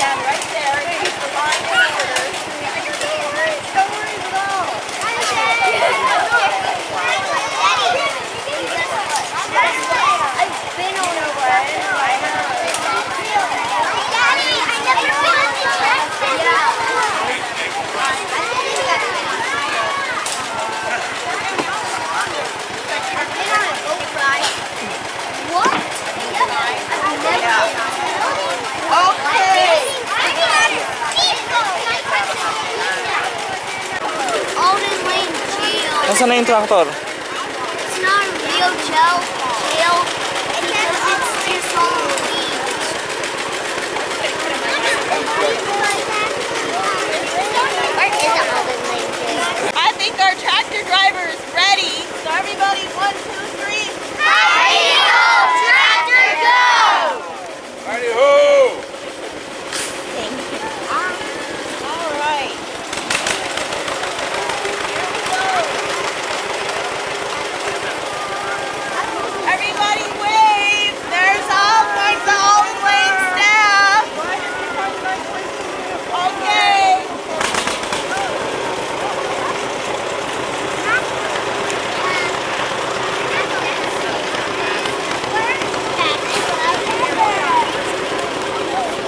stand right there and keep the line in order. No worries at all. I've been on a ride. Daddy, I never been on the track. I've been on a boat ride. What? Okay. Nasaan na yung tractor? It's not a real jail because it's just all weeds. Where is the Alden Lane jail? I think our tractor driver is ready. So everybody, 1, 2, 3. Hi-yo, tractor, go! Hi-ho! All right. Everybody wave. There's all kinds of Alden Lane staff. Okay.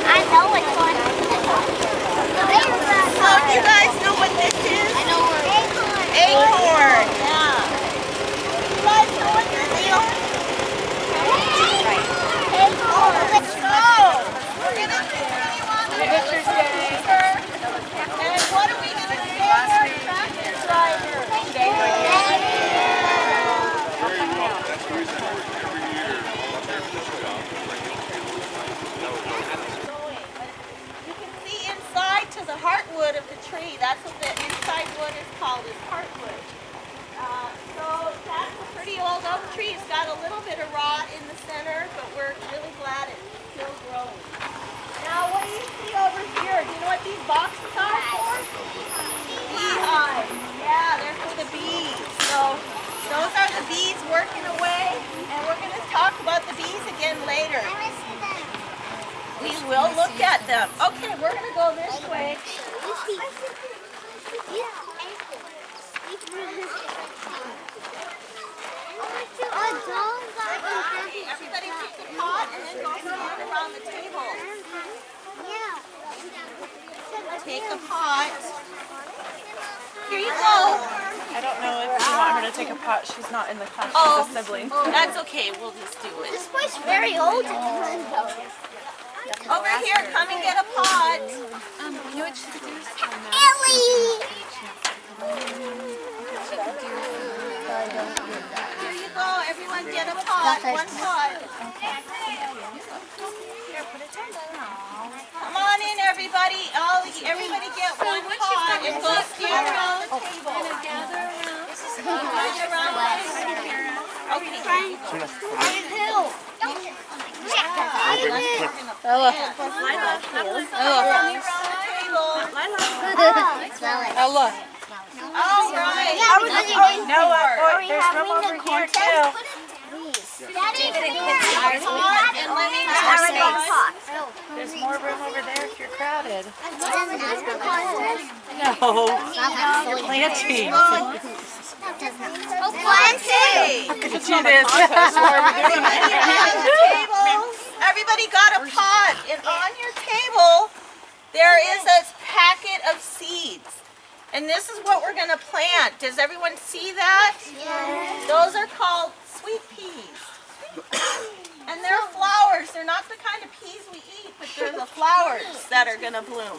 I know which one. So do you guys know what this is? I know where Acorn. Yeah. You guys know what this is? Let's go. We're gonna continue on the pictures tour. And what are we gonna say to our tractor driver? You can see inside to the heartwood of the tree. That's what the inside wood is called, is heartwood. So that's a pretty old oak tree. It's got a little bit of rot in the center, but we're really glad it's still growing. Now what do you see over here? Do you know what these boxes are for? Beehives. Yeah, they're for the bees. So those are the bees working away, and we're going to talk about the bees again later. We will look at them. Okay, we're going to go this way. Everybody take a pot and then go stand around the table. Take a pot. Here you go. I don't know if you want her to take a pot. She's not in the class. She's Oh, a sibling. that's okay. We'll just do it. This boy's very old. Over here, come and get a pot. You know what she could do? Ellie! Here you go. Everyone get a pot. One pot. Here, put it down. Come on in, everybody. Everybody get one pot and go stand around the table. Gather around. Okay. Ella. Ella. All right. Noah, there's room over here too. And let me There's more room over there if you're crowded. No. You're planting. Planting. Do this. Everybody got a pot, and on your table there is a packet of seeds. And this is what we're going to plant. Does everyone see that? Yes. Those are called sweet peas. And they're flowers. They're not the kind of peas we eat, but they're the flowers that are going to bloom.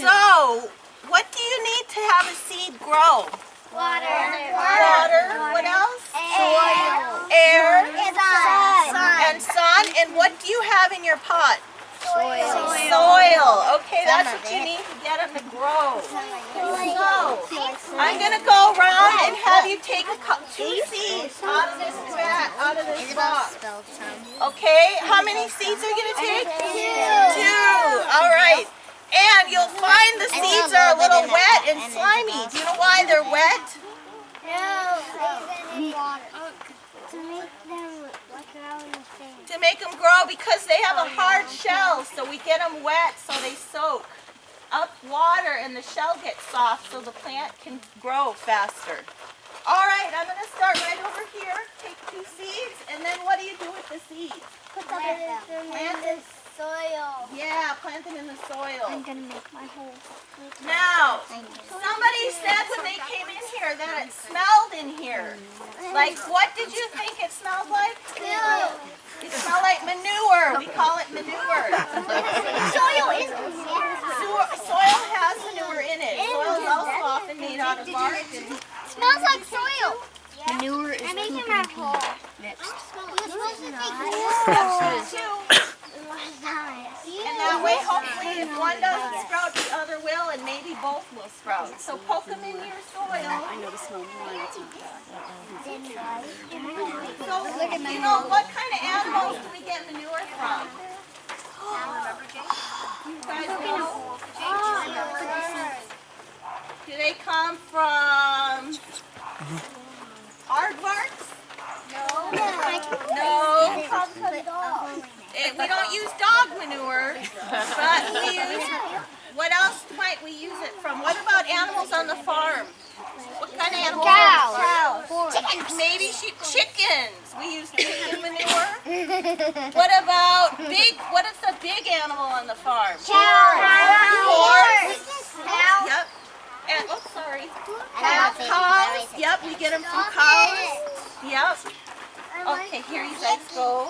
So, what do you need to have a seed grow? Water. Water. What else? Air. And sun. And what do you have in your pot? Soil. Okay, that's what you need to get them to grow. So, I'm going to go around and have you take two seeds out of this box. Okay, how many seeds are you going to take? Two. All right. And you'll find the seeds are a little wet and slimy. Do you know why they're wet? No. To make them To make them grow because they have a hard shell, so we get them wet so they soak up water and the shell gets soft so the plant can grow faster. All right, I'm going to start right over here. Take 2 seeds, and then what do you do with the seeds? Plant in soil. Yeah, plant them in the soil. I'm gonna make my hole. Now, somebody said when they came in here that it smelled in here. Like, what did you think it smelled like? It smelled like manure. We call it manure. Soil is Soil has manure in it. Soil is also often made out of bark. And smells like soil. Manure is I'm making my hole. next. And that way, hopefully, if one doesn't sprout, the other will, and maybe both will sprout. So poke them in your soil. I know the smell of mine. It's not So, you know, what kind of animals do we get manure from? You guys know? Do they come from aardvarks? No. We don't use dog manure, but we use, what else might we use it from? What about animals on the farm? What kind of animals? Cows. Chickens. Maybe chickens. We use chicken manure. What about what is a big animal on the farm? Horse. Yep. And, oh, sorry. Cows. Yep, we get them from cows. Yep. Okay, here you guys go.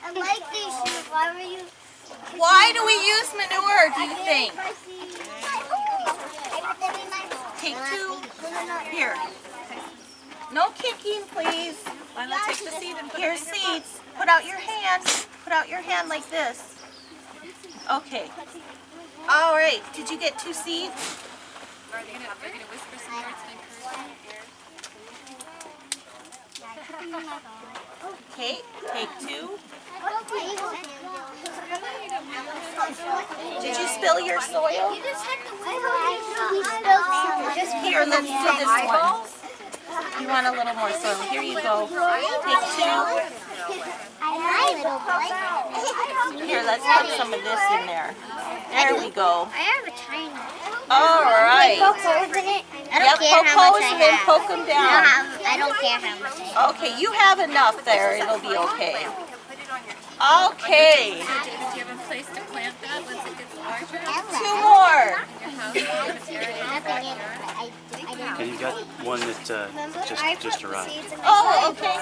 I like these shoes. Why were you? Why do we use manure, do you think? Take 2. Here. No kicking, please. Take the seed and here's seeds. Put out your hand. Put out your hand like this. Okay. All right. Did you get 2 seeds? Are they gonna whisper some words to encourage you? Okay. Take 2. Did you spill your soil? Here, let's do this one. You want a little more soil. Here you go. Take 2. Here, let's put some of this in there. There we go. I have a tiny. All right. Yep, poke holes and then poke them down. I don't care how much I have. Okay, you have enough there. It'll be okay. Okay. Do you have a place to plant that once it gets larger? 2 more. Your house? And you got one that just arrived. Oh, okay.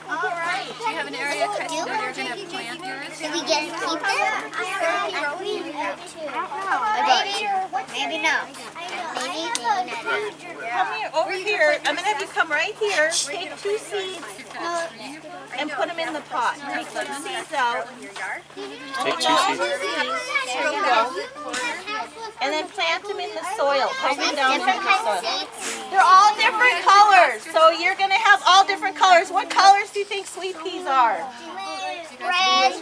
All right. Do you have an area cut so you're gonna plant yours? Did we get to keep them? Maybe no. Come here, over here. I'm going to have you come right here. Take 2 seeds and put them in the pot. Take 2 seeds out. Take 2 seeds. There you go. And then plant them in the soil. Poke them down into the soil. They're all different colors. So you're going to have all different colors. What colors do you think sweet peas are? Red,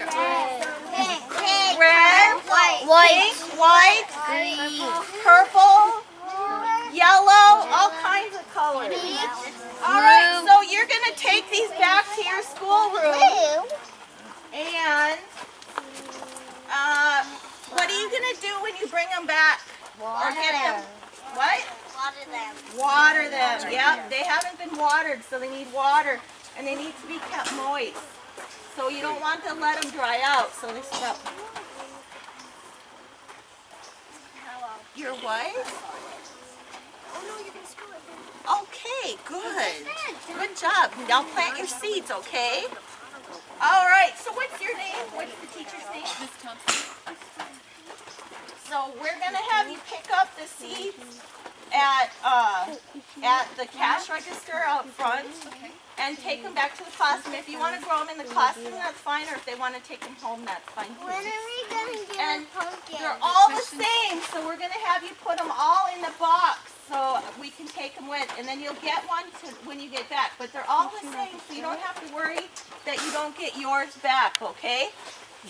Red, white, white, green, purple, yellow, all kinds of colors. All right, so you're going to take these back to your schoolroom. And what are you going to do when you bring them back? Or get them? What? Water them. Water them. Yep, they haven't been watered, so they need water. And they need to be kept moist. So you don't want to let them dry out, so they stop. Your what? Okay, good. Good job. Now plant your seeds, okay? All right, so what's your name? What's the teacher's name? Miss Thompson? So we're going to have you pick up the seeds at the cash register out front and take them back to the classroom. If you want to grow them in the classroom, that's fine, or if they want to take them home, that's fine too. When are we going to get And a pumpkin? they're all the same, so we're going to have you put them all in the box so we can take them with, and then you'll get one when you get back. But they're all the same, so you don't have to worry that you don't get yours back, okay?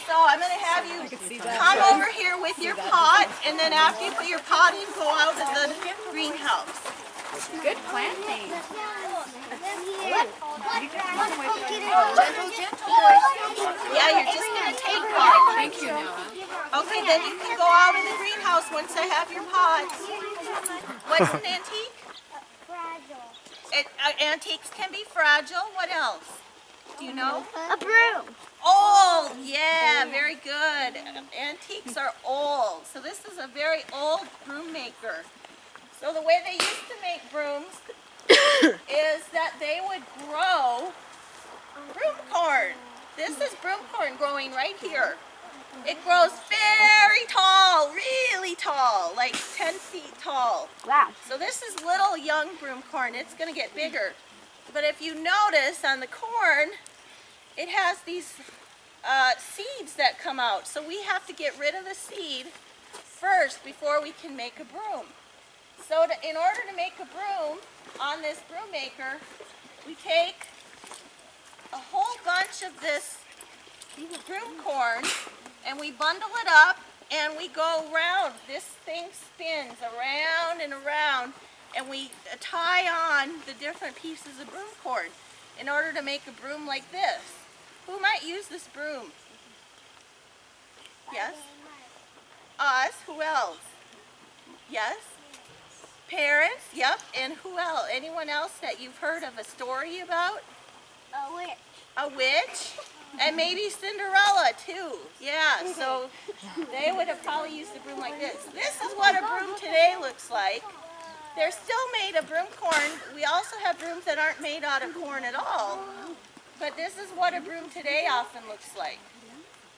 So I'm going to have you come over here with your pot, and then after you put your pot in, go out of the greenhouse. Good planting. Yeah, you're just going to take one. Thank you, Noah. Okay, then you can go out in the greenhouse once I have your pods. What's an antique? Antiques can be fragile. What else? Do you know? A broom. Old. Yeah, very good. Antiques are old. So this is a very old broom maker. So the way they used to make brooms is that they would grow broom corn. This is broom corn growing right here. It grows very tall, really tall, like 10 feet tall. Wow. So this is little young broom corn. It's going to get bigger. But if you notice on the corn, it has these seeds that come out. So we have to get rid of the seed first before we can make a broom. So in order to make a broom on this broom maker, we take a whole bunch of this broom corn and we bundle it up and we go around. This thing spins around and around and we tie on the different pieces of broom corn in order to make a broom like this. Who might use this broom? Yes? Us. Who else? Yes? Parents? Yep. And who else? Anyone else that you've heard of a story about? A witch. A witch? And maybe Cinderella too. Yeah, so they would have probably used a broom like this. This is what a broom today looks like. They're still made of broom corn. We also have brooms that aren't made out of corn at all. But this is what a broom today often looks like.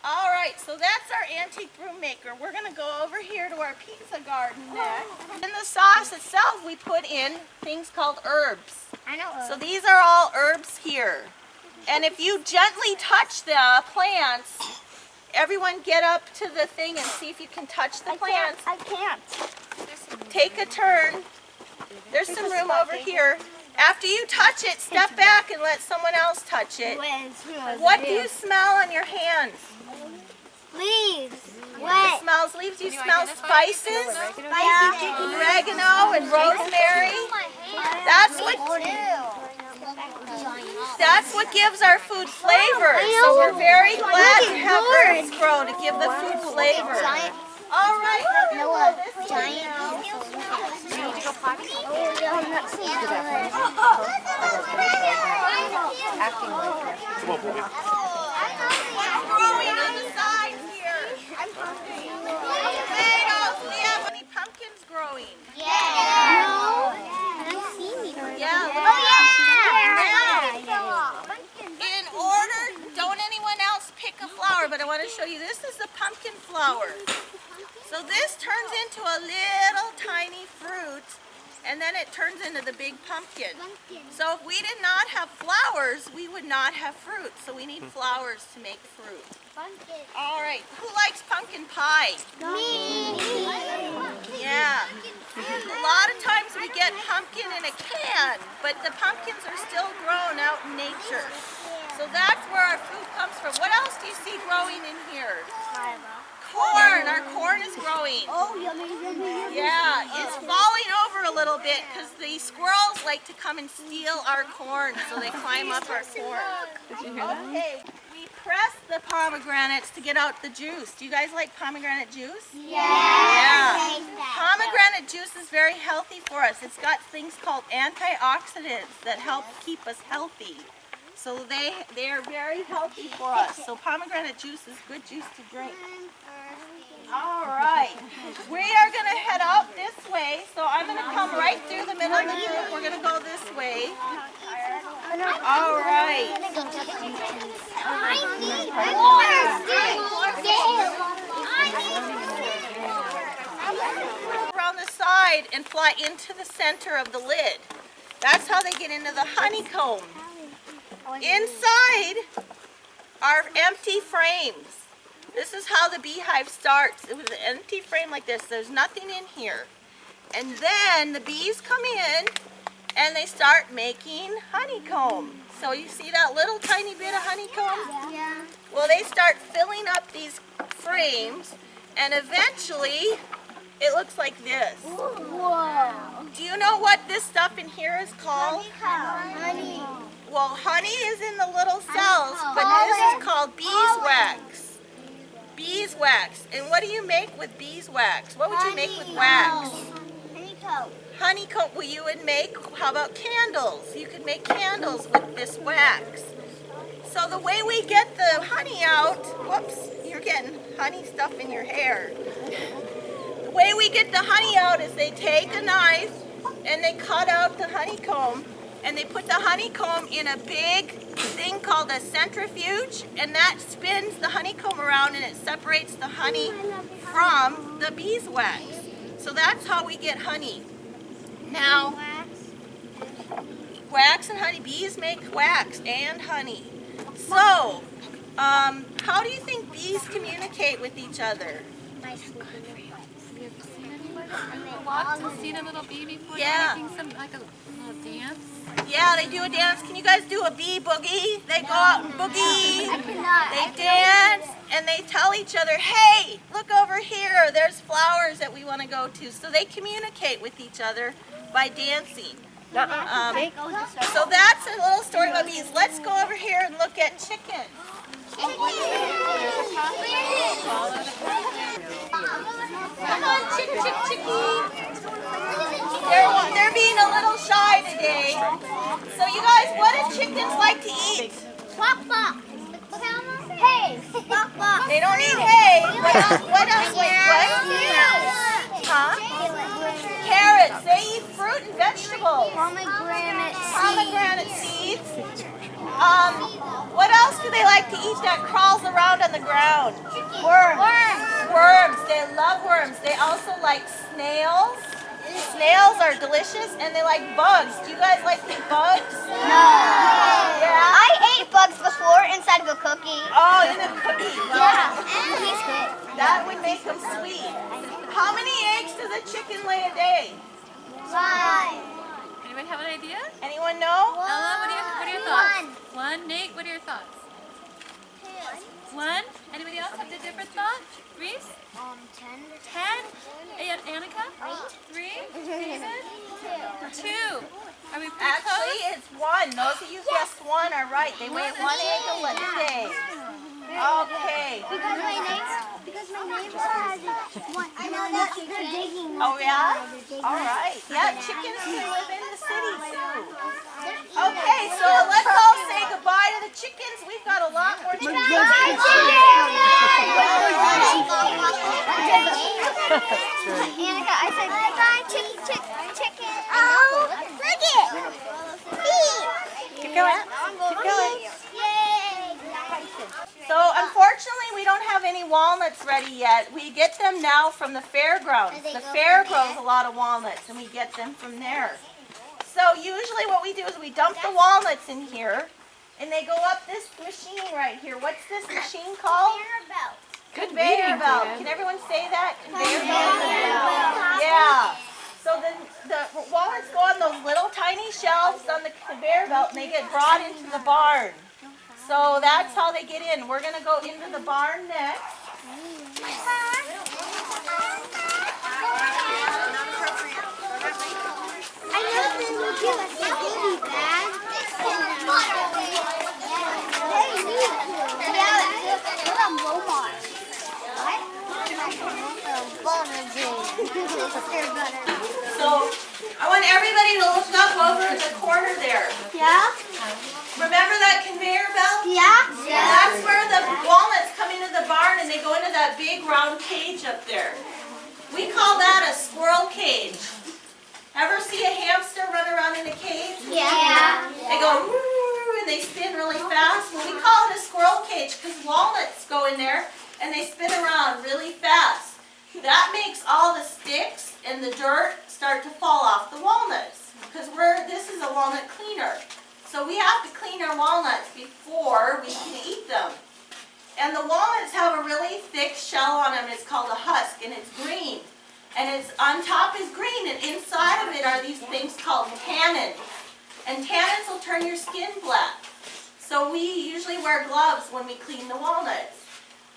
All right, so that's our antique broom maker. We're going to go over here to our pizza garden next. In the sauce itself, we put in things called herbs. I know. So these are all herbs here. And if you gently touch the plants, everyone get up to the thing and see if you can touch the plants. I can't. Take a turn. There's some room over here. After you touch it, step back and let someone else touch it. What do you smell on your hands? Leaves. It smells leaves. You smell spices, oregano and rosemary. That's what gives our food flavor. So we're very glad to have herbs grow to give the food flavor. All right, we're going to go this way now. What's growing on the sides here? Tomatoes. Do we have any pumpkins growing? Yeah. In order, don't anyone else pick a flower, but I want to show you, this is the pumpkin flower. So this turns into a little tiny fruit, and then it turns into the big pumpkin. So if we did not have flowers, we would not have fruit. So we need flowers to make fruit. All right, who likes pumpkin pie? Me. Yeah. A lot of times we get pumpkin in a can, but the pumpkins are still grown out in nature. So that's where our food comes from. What else do you see growing in here? Corn. Our corn is growing. Oh, yummy. Yeah, it's falling over a little bit because the squirrels like to come and steal our corn, so they climb up our corn. Okay, we press the pomegranates to get out the juice. Do you guys like pomegranate juice? Yeah. Pomegranate juice is very healthy for us. It's got things called antioxidants that help keep us healthy. So they are very healthy for us. So pomegranate juice is good juice to drink. All right, we are going to head out this way. So I'm going to come right through the middle of the group. We're going to go this way. All right. Around the side and fly into the center of the lid. That's how they get into the honeycomb. Inside are empty frames. This is how the beehive starts. It was an empty frame like this. There's nothing in here. And then the bees come in and they start making honeycomb. So you see that little tiny bit of honeycomb? Yeah. Well, they start filling up these frames and eventually it looks like this. Whoa. Do you know what this stuff in here is called? Honey. Well, honey is in the little cells, but this is called beeswax. Beeswax. And what do you make with beeswax? What would you make with wax? Honeycomb. Honeycomb. Well, you would make, how about candles? You could make candles with this wax. So the way we get the honey out, whoops, you're getting honey stuff in your hair. The way we get the honey out is they take a knife and they cut out the honeycomb and they put the honeycomb in a big thing called a centrifuge, and that spins the honeycomb around and it separates the honey from the beeswax. So that's how we get honey. Now, wax and honey, bees make wax and honey. So, how do you think bees communicate with each other? Seen a little bee before? Yeah. Making some like a little dance. Yeah, they do a dance. Can you guys do a bee boogie? They go out and boogie. I cannot. They dance and they tell each other, hey, look over here. There's flowers that we want to go to. So they communicate with each other by dancing. So that's a little story about bees. Let's go over here and look at chickens. Come on, chick, chick, chickie. They're being a little shy today. So you guys, what do chickens like to eat? Hey. They don't eat hay. What else? Wait, what? Huh? Carrots. They eat fruit and vegetables. Pomegranate seeds. What else do they like to eat that crawls around on the ground? Worms. They love worms. They also like snails. Snails are delicious, and they like bugs. Do you guys like to eat bugs? No. Yeah? I ate bugs before inside of a cookie. Oh, in a cookie. Yeah. That would make them sweet. How many eggs does a chicken lay a day? 5. Anyone have an idea? Anyone know? Ella, what are your thoughts? One. Nate, what are your thoughts? 1. Anybody else have a different thought? Reese? 10. 10. And Annika? 3. David? 2. Are we pretty Actually, close? it's 1. Those of you who guessed 1 are right. They weigh 1 egg a day. Okay. Because my neighbor has one. I know that they're digging. Oh, yeah? All right. Yeah, chickens can live in the city, too. Okay, so let's all say goodbye to the chickens. We've got a lot more chickens. Annika, I said bye, chicken. Oh, look it. Keep going. Keep going. Yay. So unfortunately, we don't have any walnuts ready yet. We get them now from the fairgrounds. The fair grows a lot of walnuts, and we get them from there. So usually what we do is we dump the walnuts in here, and they go up this machine right here. What's this machine called? Conveyor belt. Can everyone say that? Conveyor belt? Yeah. So then the walnuts go on those little tiny shelves on the conveyor belt, and they get brought into the barn. So that's how they get in. We're going to go into the barn next. I know they will give us a baby bag. They need to. Yeah, we're on Walmart. What? So I want everybody to look up over in the corner there. Yeah? Remember that conveyor belt? Yeah? That's where the walnuts come into the barn and they go into that big round cage up there. We call that a squirrel cage. Ever see a hamster run around in a cage? Yeah. They go woo and they spin really fast. Well, we call it a squirrel cage because walnuts go in there and they spin around really fast. That makes all the sticks and the dirt start to fall off the walnuts because this is a walnut cleaner. So we have to clean our walnuts before we can eat them. And the walnuts have a really thick shell on them. It's called a husk, and it's green. And it's on top is green, and inside of it are these things called tannins. And tannins will turn your skin black. So we usually wear gloves when we clean the walnuts.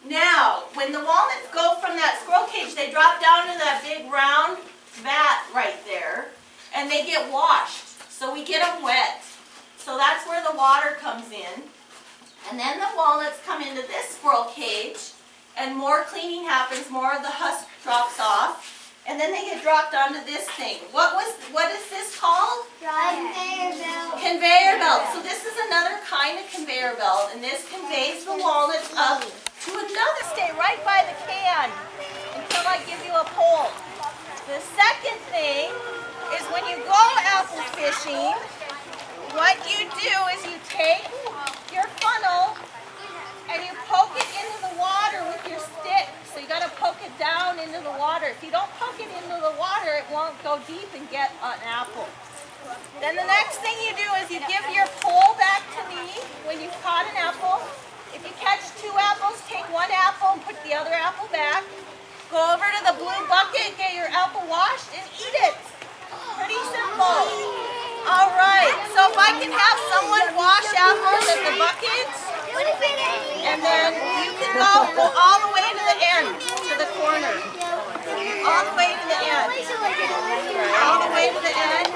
Now, when the walnuts go from that squirrel cage, they drop down to that big round vat right there. and they get washed. So we get them wet. So that's where the water comes in. And then the walnuts come into this squirrel cage, and more cleaning happens, more of the husk drops off, and then they get dropped onto this thing. What is this called? Conveyor belt. Conveyor belt. So this is another kind of conveyor belt, and this conveys the walnuts up to another. Stay right by the can until I give you a pole. The second thing is when you go apple fishing, what you do is you take your funnel and you poke it into the water with your stick. So you got to poke it down into the water. If you don't poke it into the water, it won't go deep and get an apple. Then the next thing you do is you give your pole back to me when you've caught an apple. If you catch 2 apples, take 1 apple and put the other apple back. Go over to the blue bucket, get your apple washed, and eat it. Pretty simple. All right, so if I can have someone wash apples at the buckets, and then you can go all the way to the end, to the corner. All the way to the end. All the way to the end.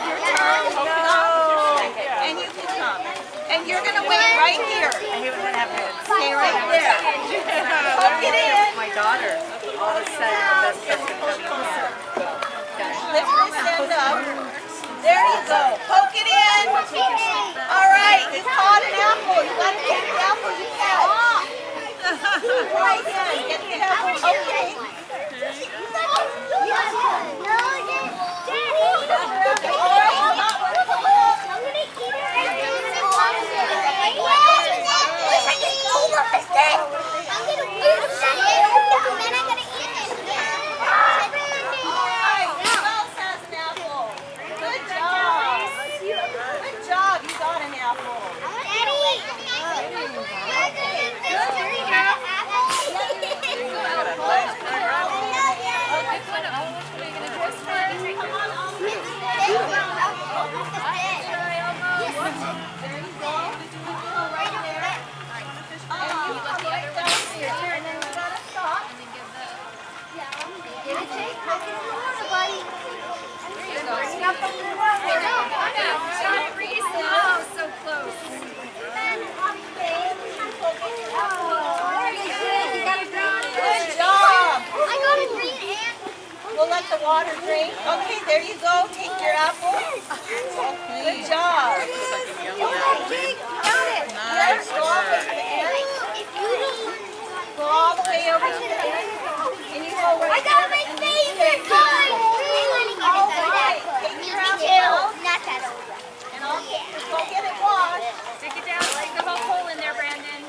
Your turn. And you can come. And you're going to wait right here. Stay right there. Poke it in. My daughter, all of a sudden, the best person coming in. Lift this end up. There you go. Poke it in. All right, you caught an apple. You got to take the apple you catch. Right in. Get the apple. Okay. All right, stop. We'll let the water drain. Okay, there you go. Take your apple. Good job. Nice work. Go all the way over to the end. And you go right. I got my favorite part. All right. Take your apple. Not that old. And I'll go get it washed. Stick it down, stick the whole hole in there, Brandon.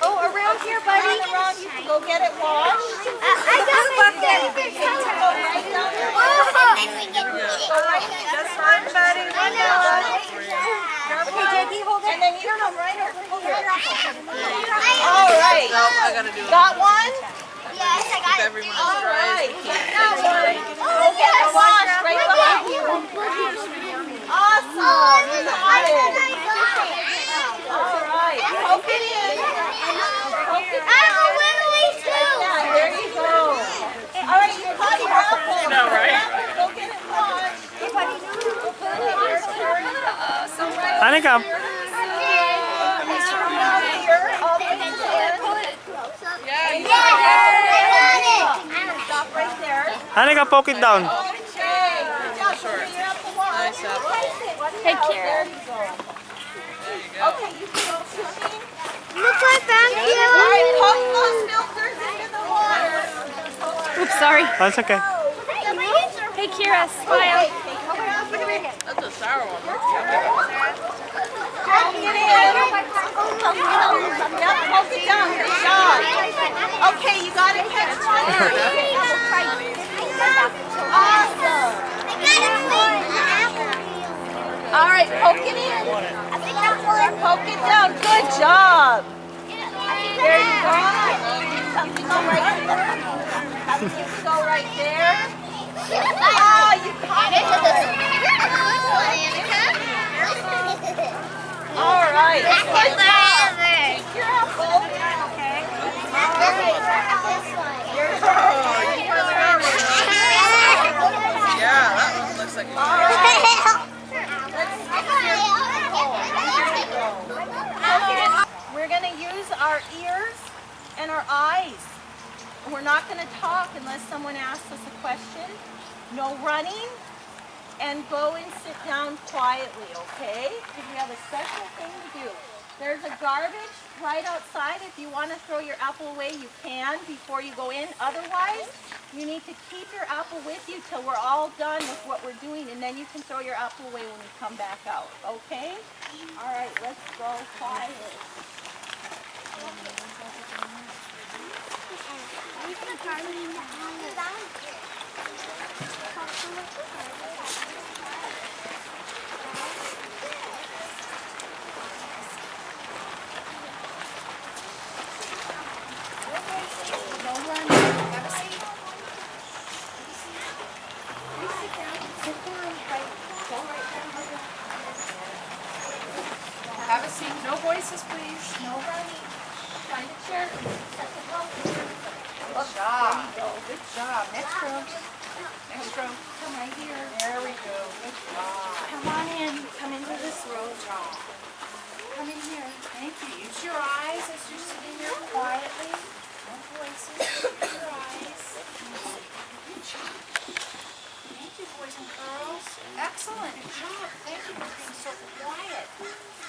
Oh, around here, buddy. Around you can go get it washed. I got my favorite Go color. right down there. Just run, buddy. Run down. Okay, Jackie, hold it. And then you come right over here. All right. I gotta do it. Got one? Yes, I got it. Everyone All as dry as right. they can. Got one. Go get it washed right behind you. Awesome. You got it. All right. Poke it in. Poke it in. Yeah, there you go. All right, you caught your apple. I know, right? Go get it washed. Go put it in your turn. Annika, Here, all the way to the end. Stop right there. Annika, poke it down. Okay, good job. Go get your apple washed. Nice apple. Hey, Kira. There you go. Okay, you can go fishing. Look what I found All you. right, poke those filters into the water. Oops, sorry. That's okay. Hey, Kira, smile. That's a sour one. Poke it in. Yep, poke it down. Good job. Okay, you got it catch one. Awesome. All right, poke it in. Poke it down. Good job. There you go. You can go right there. You can go right there. Oh, you caught it. All right. Good job. Take your apple. Okay. All right. Here's your All right. We're going to use our ears and our eyes. We're not going to talk unless someone asks us a question. No running. And go and sit down quietly, okay? Because we have a special thing to do. There's a garbage right outside. If you want to throw your apple away, you can before you go in. Otherwise, you need to keep your apple with you till we're all done with what we're doing, and then you can throw your apple away when we come back out, okay? All right, let's go quietly. Have a seat. No voices, please. No running. Find a chair. Good job. Good job. Next row. Next row. Come right here. There we go. Good job. Come on in. Come into this row. Come in here. Thank you. Use your eyes as you're sitting here quietly. No voices. Use your eyes. Good job. Thank you, boys and girls. Excellent. Good job. Thank you for being so quiet.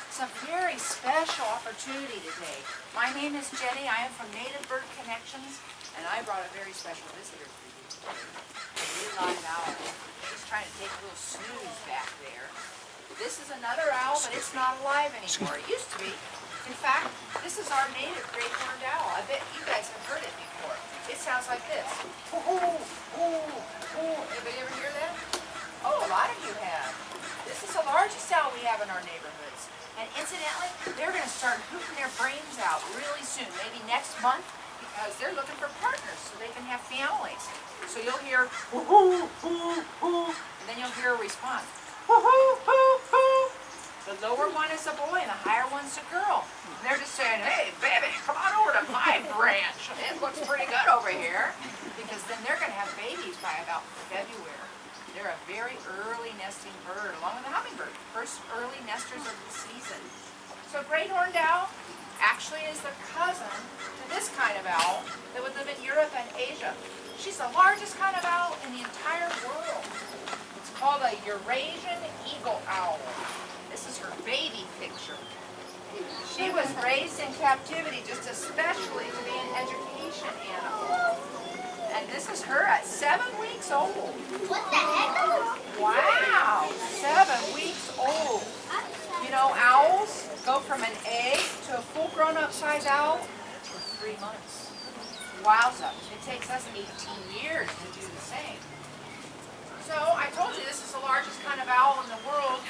It's a very special opportunity today. My name is Jenny. I am from Native Bird Connections, and I brought a very special visitor for you today. A blue live owl. She's trying to take a little snooze back there. This is another owl, but it's not alive anymore. It used to be. In fact, this is our native great horned owl. I bet you guys have heard it before. It sounds like this. Ooh, ooh, ooh. Anybody ever hear that? Oh, a lot of you have. This is the largest owl we have in our neighborhoods. And incidentally, they're going to start hooting their brains out really soon, maybe next month, because they're looking for partners so they can have families. So you'll hear hoo, hoo, hoo, and then you'll hear a response. Hoo, hoo, hoo, hoo. The lower one is a boy and the higher one's a girl. And they're just saying, hey, baby, come on over to my branch. It looks pretty good over here. Because then they're going to have babies by about February. They're a very early nesting bird, along with the hummingbird. First early nesters of the season. So great horned owl actually is the cousin to this kind of owl that would live in Europe and Asia. She's the largest kind of owl in the entire world. It's called a Eurasian eagle owl. This is her baby picture. She was raised in captivity just especially to be an education animal. And this is her at 7 weeks old. What the heck? Wow, 7 weeks old. You know, owls go from an egg to a full grown-up size owl in 3 months. Wowza, it takes us 18 years to do the same. So I told you this is the largest kind of owl in the world.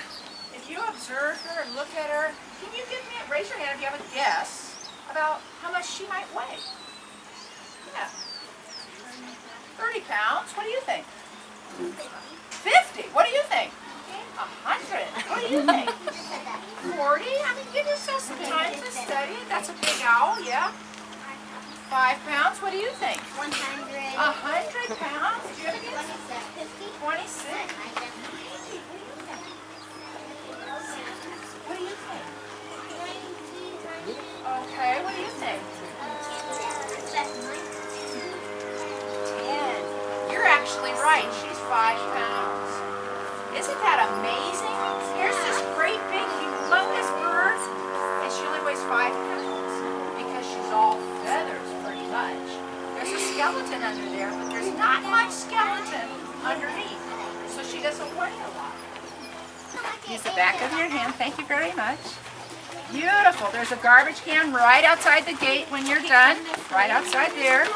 If you observe her and look at her, can you raise your hand if you have a guess about how much she might weigh? Yeah. 30 pounds? What do you think? 50? What do you think? 100? What do you think? 40? I mean, give yourself some time to study it. That's a big owl, yeah? 5 pounds? What do you think? 100. 100 pounds? Do you have a guess? 26. 26? What do you think? Okay, what do you think? 10. You're actually right. She's 5 pounds. Isn't that amazing? Here's this great big humongous bird, and she only weighs 5 pounds because she's all feathers pretty much. There's a skeleton under there, but there's not much skeleton underneath, so she doesn't weigh a lot. Use the back of your hand. Thank you very much. Beautiful. There's a garbage can right outside the gate when you're done. Right outside there.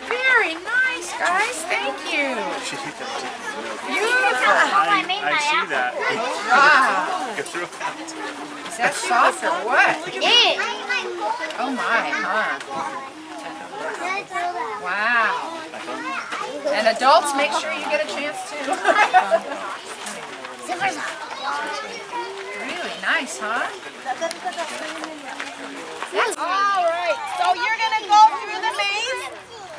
Very nice, guys. Thank you. Beautiful. I made my I see apple. that. Wow. Go through it. Is that soft or what? It. Oh my, huh? Wow. And adults, make sure you get a chance too. Really nice, huh? All right, so you're going to go through the maze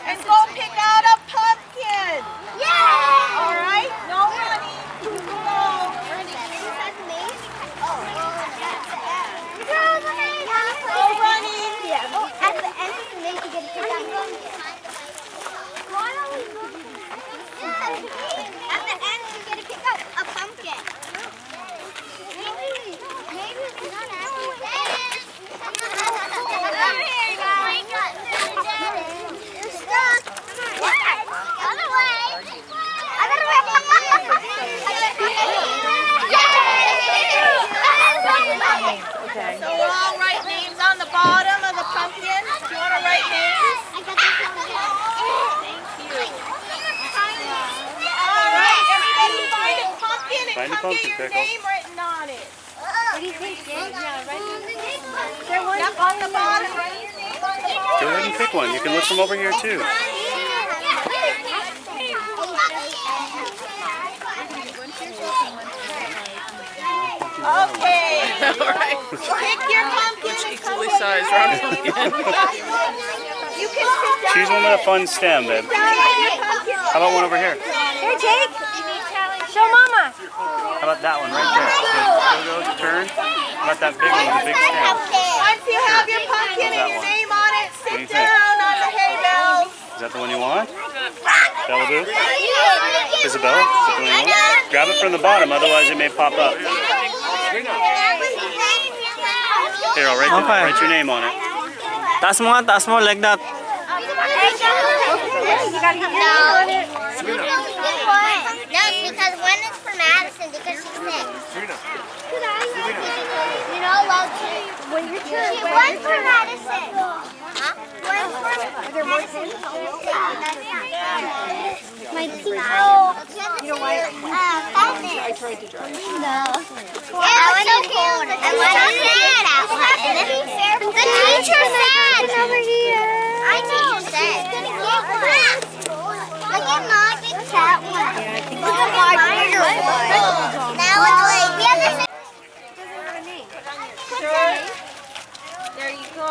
and go pick out a pumpkin. Yay! All Okay. So we'll all write names on the bottom of the pumpkin. Do you want to write names? Thank you. All right, everybody find a pumpkin and Find a come get pumpkin, your Pickle. name written on it. What do you think? Yeah, right. Yep, on the bottom. Write your name on the bottom. Go ahead and pick one. You can look from over here too. Okay. Alright. Pick your pumpkin and come Equally get sized your round name. pumpkin. You can sit down. Choose one with a fun stem, babe. Down on your pumpkin. How about one over here? Here, Jake. Show Mama. How about that one right there? Go, turn. How about that big one with the big stem? Once you have your pumpkin and your name on it, What do you sit think? down on the hay bales. Is that the one you want? Bella Boo? Isabella? Is that the one you want? Grab it from the bottom, otherwise it may pop up. Here, I'll Okay. write your name on it. Taas mo nga, taas mo, like that. No, because one is for Madison because she's sick. You're not allowed to. One's for Madison. Huh? One's for Madison. My pink. You know why? I tried to drive. No. Yeah, I was so cold. And when I said that one, and then the teacher said. Over here. My teacher said. Look at my big fat one. Look at my bigger one. Now it's like we have the same. There you go.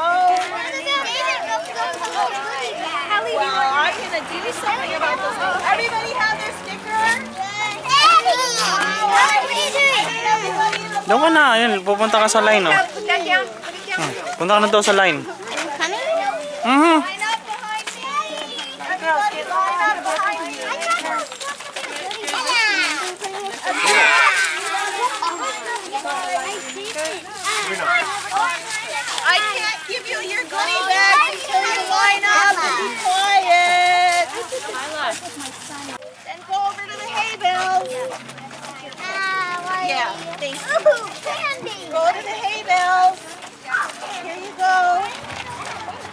Well, I'm going to do something about this. Everybody have their sticker? Doon ka na, ayun, pupunta ka sa line, oh. Punta ka na daw sa line. Mhm. Line up behind me. Everybody line up behind me. I can't give you your goodie bags until you line up and be quiet. Then go over to the hay bales. Yeah, thanks. Go to the hay bales. Here you go.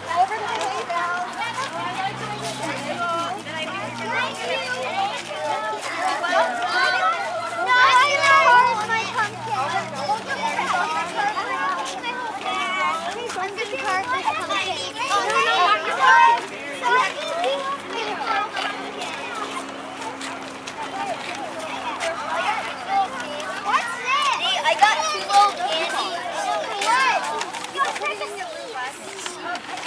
Go over to the hay bales. I got two little candies. You can put it in your room.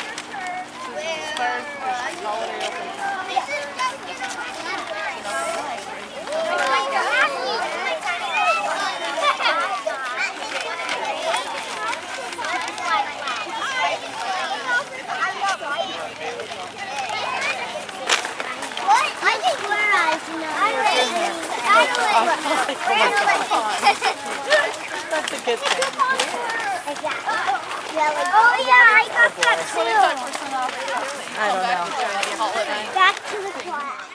What? I think we're eyes, you know. That's a good thing. Oh yeah, I got that too. I don't know. Back to the class.